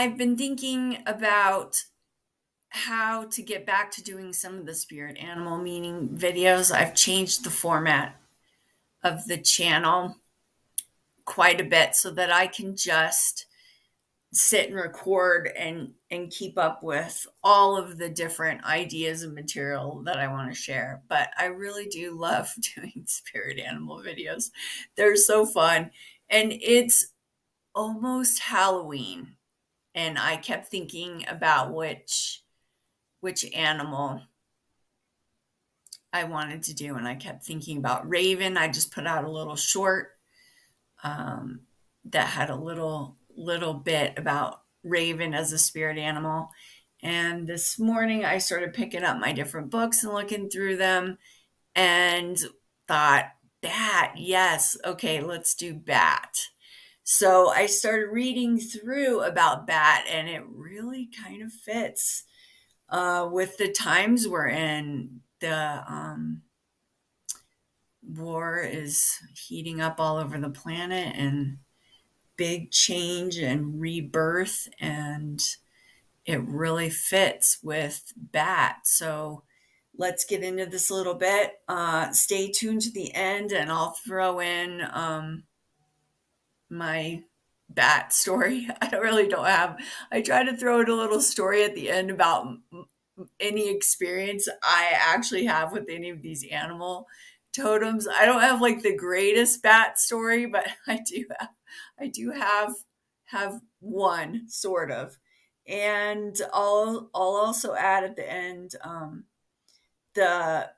I've been thinking about how to get back to doing some of the spirit animal meaning videos. I've changed the format of the channel quite a bit so that I can just sit and record and keep up with all of the different ideas and material that I want to share. But I really do love doing spirit animal videos. They're so fun. And it's almost Halloween. And I kept thinking about which animal I wanted to do, and I kept thinking about Raven. I just put out a little short that had a little bit about Raven as a spirit animal. And this morning I started picking up my different books and looking through them and thought, bat, yes, okay, let's do bat. So I started reading through about bat, and it really kind of fits with the times we're in. The war is heating up all over the planet, and big change and rebirth, and it really fits with bat. So let's get into this a little bit. Stay tuned to the end, and I'll throw in my bat story. I try to throw in a little story at the end about any experience I actually have with any of these animal totems. I don't have like the greatest bat story, but I do have one sort of. And I'll also add at the end the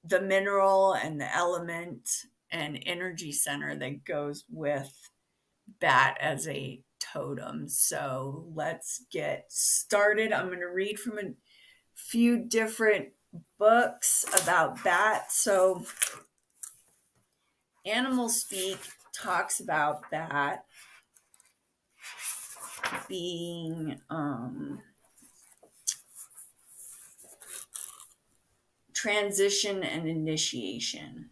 the mineral and the element and energy center that goes with bat as a totem. So let's get started. I'm going to read from a few different books about bat. So Animal Speak talks about bat being transition and initiation.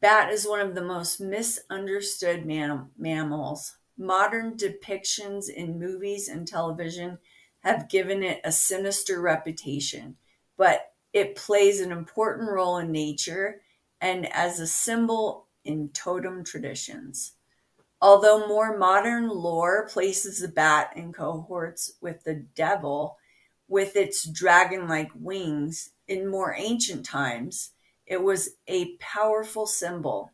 Bat is one of the most misunderstood mammals. Modern depictions in movies and television have given it a sinister reputation, but it plays an important role in nature and as a symbol in totem traditions. Although more modern lore places the bat in cohorts with the devil with its dragon like wings, in more ancient times, it was a powerful symbol.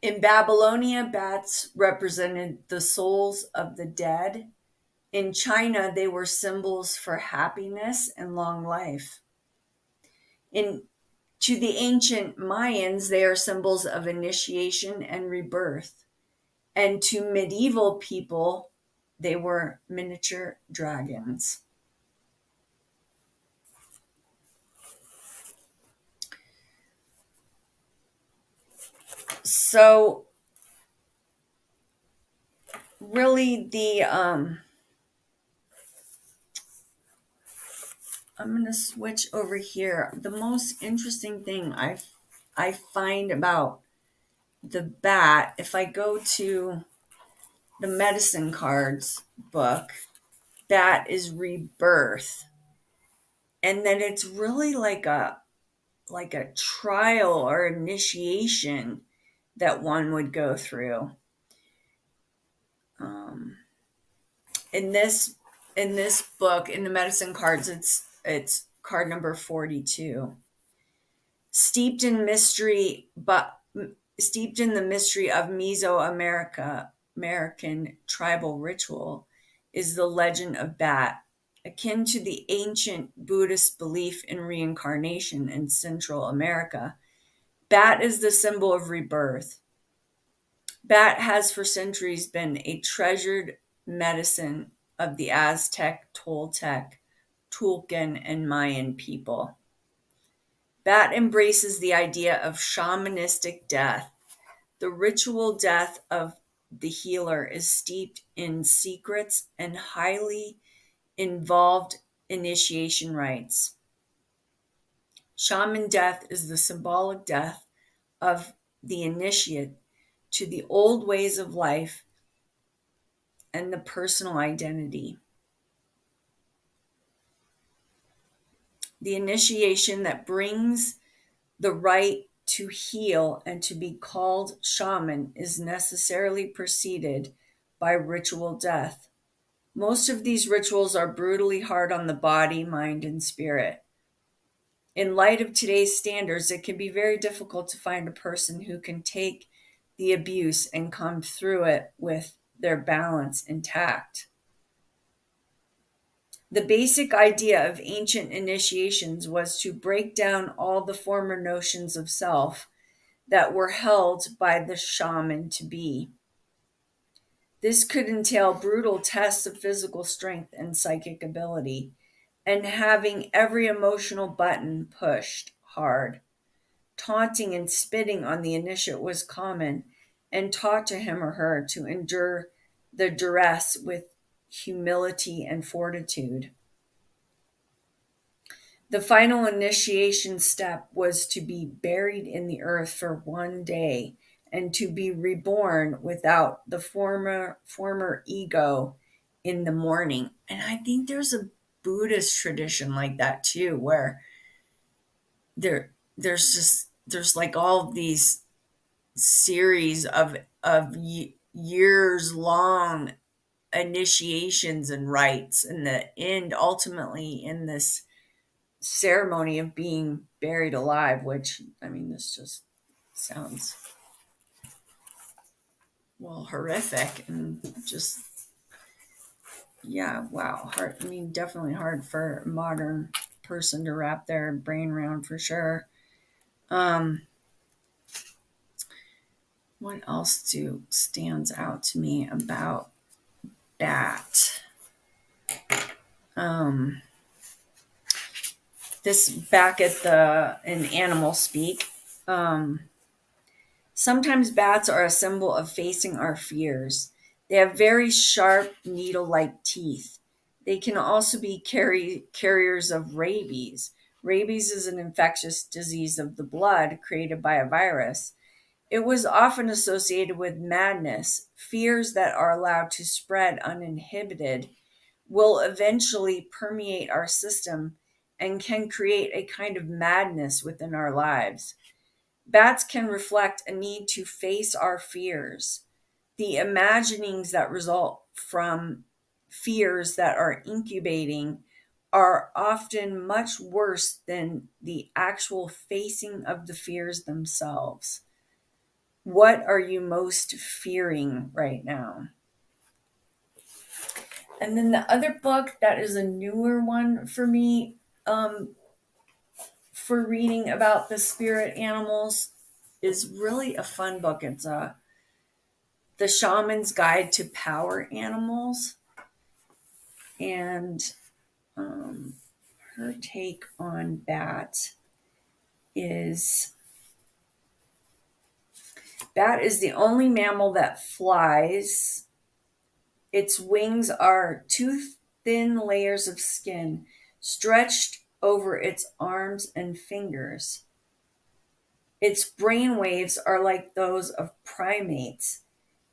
In Babylonia, bats represented the souls of the dead. In China, they were symbols for happiness and long life. To the ancient Mayans, they are symbols of initiation and rebirth. And to medieval people, they were miniature dragons. So really I'm going to switch over here. The most interesting thing I find about the bat, if I go to the medicine cards book, bat is rebirth. And then it's really like a trial or initiation that one would go through. In this book, in the medicine cards, it's card number 42. Steeped in mystery, but steeped in the mystery of American tribal ritual is the legend of bat, akin to the ancient Buddhist belief in reincarnation in Central America. Bat is the symbol of rebirth. Bat has for centuries been a treasured medicine of the Aztec, Toltec, Tulkan, and Mayan people. Bat embraces the idea of shamanistic death. The ritual death of the healer is steeped in secrets and highly involved initiation rites. Shaman death is the symbolic death of the initiate to the old ways of life and the personal identity. The initiation that brings the right to heal and to be called shaman is necessarily preceded by ritual death. Most of these rituals are brutally hard on the body, mind, and spirit. In light of today's standards, it can be very difficult to find a person who can take the abuse and come through it with their balance intact. The basic idea of ancient initiations was to break down all the former notions of self that were held by the shaman to be. This could entail brutal tests of physical strength and psychic ability, and having every emotional button pushed hard. Taunting and spitting on the initiate was common and taught to him or her to endure the duress with humility and fortitude. The final initiation step was to be buried in the earth for one day and to be reborn without the former ego in the morning. And I think there's a Buddhist tradition like that too, where there's like all of these series of years long initiations and rites, and the end ultimately in this ceremony of being buried alive, which, I mean, this just sounds, well, horrific and just, yeah, wow, hard. I mean, definitely hard for a modern person to wrap their brain around, for sure. What else stands out to me about that? This back at in animal speak. Sometimes bats are a symbol of facing our fears. They have very sharp, needle-like teeth. They can also be carriers of rabies. Rabies is an infectious disease of the blood created by a virus. It was often associated with madness. Fears that are allowed to spread uninhibited will eventually permeate our system and can create a kind of madness within our lives. Bats can reflect a need to face our fears. The imaginings that result from fears that are incubating are often much worse than the actual facing of the fears themselves. What are you most fearing right now? And then the other book that is a newer one for me, for reading about the spirit animals, is really a fun book. It's The Shaman's Guide to Power Animals. And her take on bat is the only mammal that flies. Its wings are two thin layers of skin stretched over its arms and fingers. Its brain waves are like those of primates,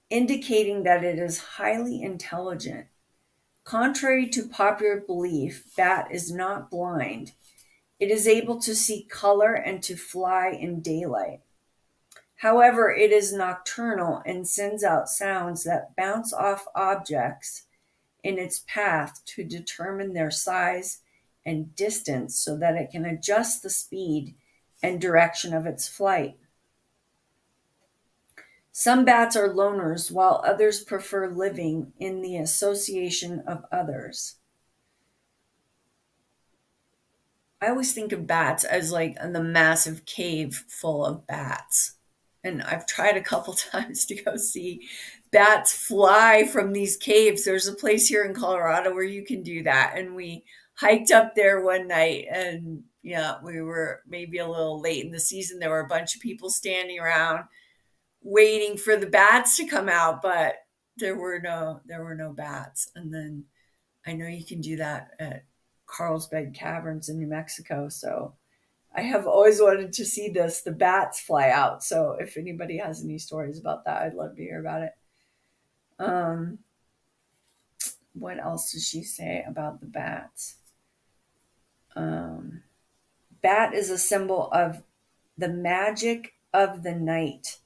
indicating that it is highly intelligent. Contrary to popular belief, bat is not blind. It is able to see color and to fly in daylight. However, it is nocturnal and sends out sounds that bounce off objects in its path to determine their size and distance so that it can adjust the speed and direction of its flight. Some bats are loners, while others prefer living in the association of others. I always think of bats as like the massive cave full of bats. And I've tried a couple times to go see bats fly from these caves. There's a place here in Colorado where you can do that. And we hiked up there one night, and yeah, we were maybe a little late in the season. There were a bunch of people standing around waiting for the bats to come out, but there were no bats. And then I know you can do that at Carlsbad Caverns in New Mexico. So I have always wanted to see the bats fly out. So if anybody has any stories about that, I'd love to hear about it. what else does she say about the bats? Bat is a symbol of the magic of the night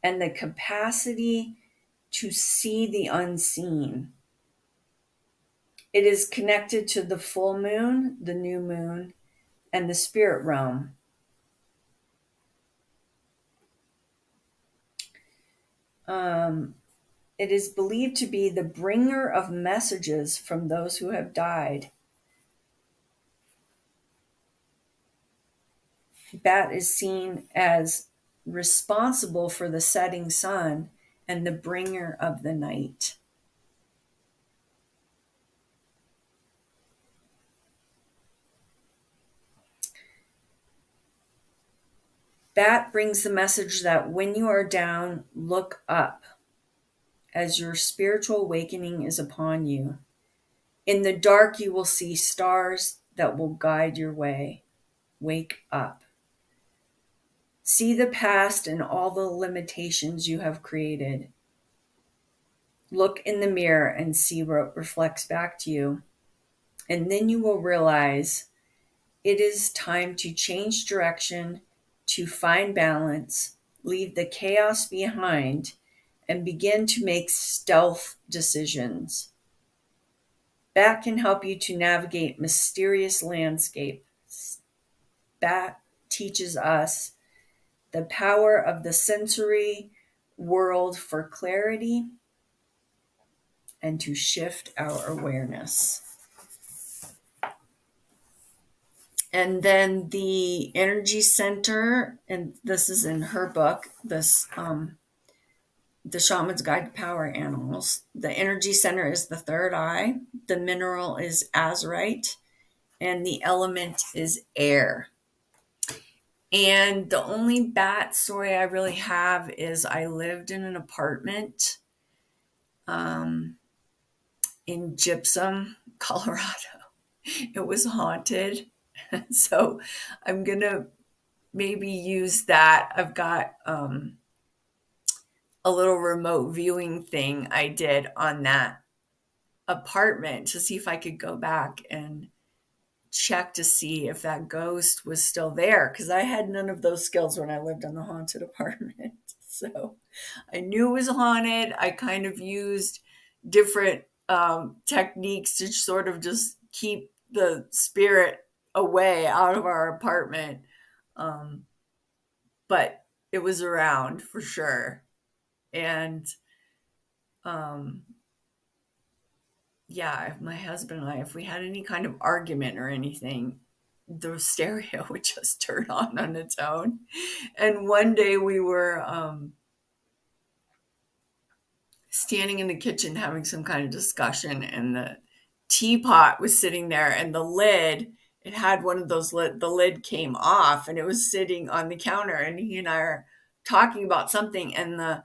and the capacity to see the unseen. It is connected to the full moon, the new moon, and the spirit realm. It is believed to be the bringer of messages from those who have died. Bat is seen as responsible for the setting sun and the bringer of the night. Bat brings the message that when you are down, look up, as your spiritual awakening is upon you. In the dark, you will see stars that will guide your way. Wake up. See the past and all the limitations you have created. Look in the mirror and see what reflects back to you. And then you will realize it is time to change direction, to find balance, leave the chaos behind, and begin to make stealth decisions. Bat can help you to navigate mysterious landscapes. Bat teaches us the power of the sensory world for clarity and to shift our awareness. And then the energy center, and this is in her book, this The Shaman's Guide to Power Animals. The energy center is the third eye. The mineral is azurite, and the element is air. And the only bat story I really have is I lived in an apartment in Gypsum, Colorado. It was haunted. So I'm going to maybe use that. I've got a little remote viewing thing I did on that apartment to see if I could go back and check to see if that ghost was still there, because I had none of those skills when I lived in the haunted apartment. So I knew it was haunted. I kind of used different techniques to sort of just keep the spirit away out of our apartment. But it was around for sure. And yeah, my husband and I, if we had any kind of argument or anything, the stereo would just turn on its own. And one day we were standing in the kitchen having some kind of discussion, and the teapot was sitting there, and the lid, it had one of those the lid came off, and it was sitting on the counter, and he and I are talking about something, and the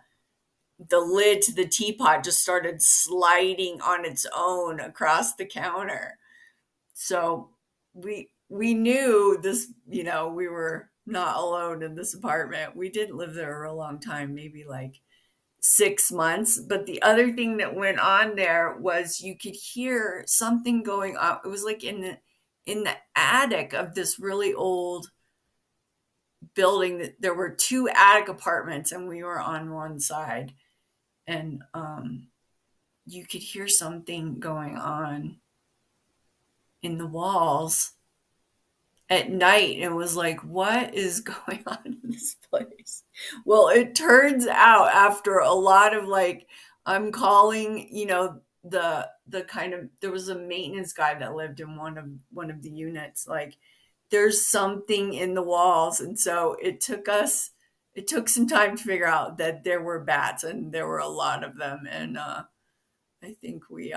lid to the teapot just started sliding on its own across the counter. So we knew this, we were not alone in this apartment. We didn't live there for a long time, maybe like 6 months. But the other thing that went on there was you could hear something going on. It was like in the attic of this really old building. That there were 2 attic apartments, and we were on one side. And you could hear something going on in the walls at night, and was like, what is going on in this place? Well, it turns out after a lot of like, I'm calling, the kind of, there was a maintenance guy that lived in one of the units, like, there's something in the walls. And so it took some time to figure out that there were bats, and there were a lot of them. And I think we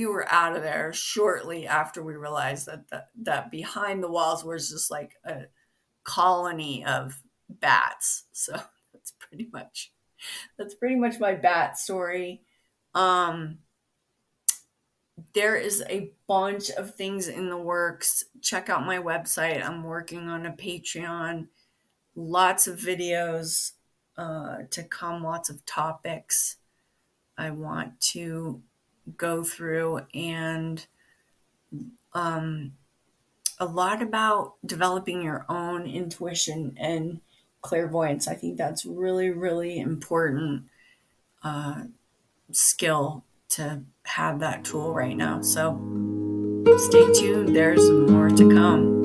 were out of there shortly after we realized that behind the walls was just like a colony of bats. So that's pretty much my bat story. There is a bunch of things in the works. Check out my website. I'm working on a Patreon. Lots of videos to come, lots of topics I want to go through, and a lot about developing your own intuition and clairvoyance. I think that's really, really important skill to have that tool right now. So stay tuned. There's more to come.